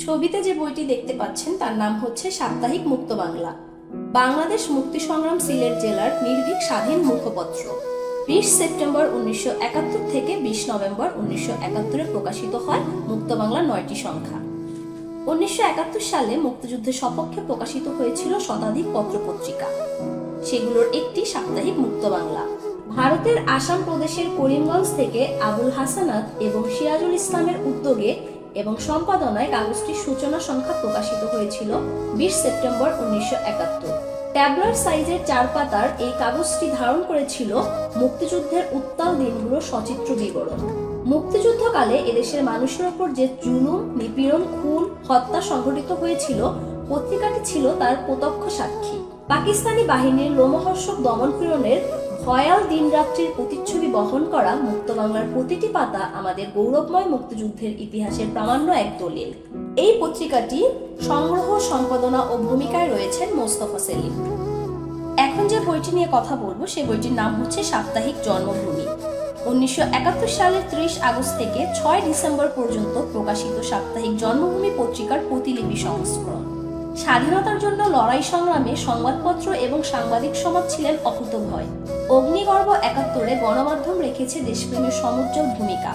ছবিতে যে বইটি দেখতে পাচ্ছেন তার নাম হচ্ছে সাপ্তাহিক মুক্ত বাংলা, বাংলাদেশ মুক্তি সংগ্রাম সিলেট জেলার নির্ভীক স্বাধীন মুখপত্র। 20 সেপ্টেম্বর 1971 থেকে 20 নভেম্বর 1971 প্রকাশিত হয় মুক্ত বাংলা 9টি সংখ্যা। 1971 সালে মুক্তিযুদ্ধের সপক্ষে প্রকাশিত হয়েছিল শতাধিক পত্রপত্রিকা, সেগুলোর একটি সাপ্তাহিক মুক্ত বাংলা। ভারতের আসাম প্রদেশের করিমগঞ্জ থেকে আবুল হাসানাত এবং সিরাজুল ইসলামের উদ্যোগে এবং সম্পাদনায় কাগজটির সূচনা সংখ্যা প্রকাশিত হয়েছিল 20 সেপ্টেম্বর 1971। ট্যাবলয়েড সাইজের 4 পাতার এই কাগজটি ধারণ করেছিল মুক্তিযুদ্ধের উত্তাল দিনগুলোর সচিত্র বিবরণ। মুক্তিযুদ্ধকালে এদেশের মানুষের ওপর যে জুলুম, নিপীড়ন, খুন, হত্যা সংঘটিত হয়েছিল, পত্রিকাটি ছিল তার প্রত্যক্ষ সাক্ষী। পাকিস্তানি বাহিনীর লোমহর্ষক দমনপীড়নের ভয়াল দিনরাত্রির প্রতিচ্ছবি বহন করা মুক্ত বাংলার প্রতিটি পাতা আমাদের গৌরবময় মুক্তিযুদ্ধের ইতিহাসের প্রামাণ্য এক দলিল। এই পত্রিকাটি সংগ্রহ, সম্পাদনা ও ভূমিকায় রয়েছেন মোস্তফা সেলিম। এখন যে বইটি নিয়ে কথা বলবো সেই বইটির নাম হচ্ছে সাপ্তাহিক জন্মভূমি। 1971 সালের 30 আগস্ট থেকে 6 ডিসেম্বর পর্যন্ত প্রকাশিত সাপ্তাহিক জন্মভূমি পত্রিকার প্রতিলিপি সংস্করণ। স্বাধীনতার জন্য লড়াই সংগ্রামে সংবাদপত্র এবং সাংবাদিক সমাজ ছিলেন অকুতোভয়। অগ্নিগর্ভ 71-এ গণমাধ্যম রেখেছে দেশপ্রেমের সমুজ্জ্বল ভূমিকা।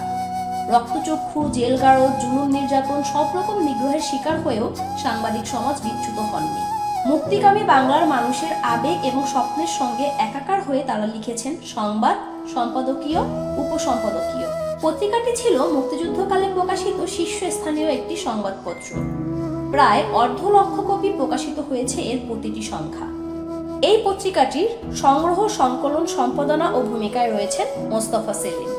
রক্তচক্ষু, জেলগারদ, জুলুম, নির্যাতন সব রকম নিগ্রহের শিকার হয়েও সাংবাদিক সমাজ বিচ্যুত হননি। মুক্তিকামী বাংলার মানুষের আবেগ এবং স্বপ্নের সঙ্গে একাকার হয়ে তারা লিখেছেন সংবাদ, সম্পাদকীয়, উপসম্পাদকীয়। পত্রিকাটি ছিল মুক্তিযুদ্ধকালে প্রকাশিত শীর্ষস্থানীয় একটি সংবাদপত্র। প্রায় 1.5 লক্ষ কপি প্রকাশিত হয়েছে এর প্রতিটি সংখ্যা। এই পত্রিকাটির সংগ্রহ, সংকলন, সম্পাদনা ও ভূমিকায় রয়েছেন মোস্তফা সেলিম।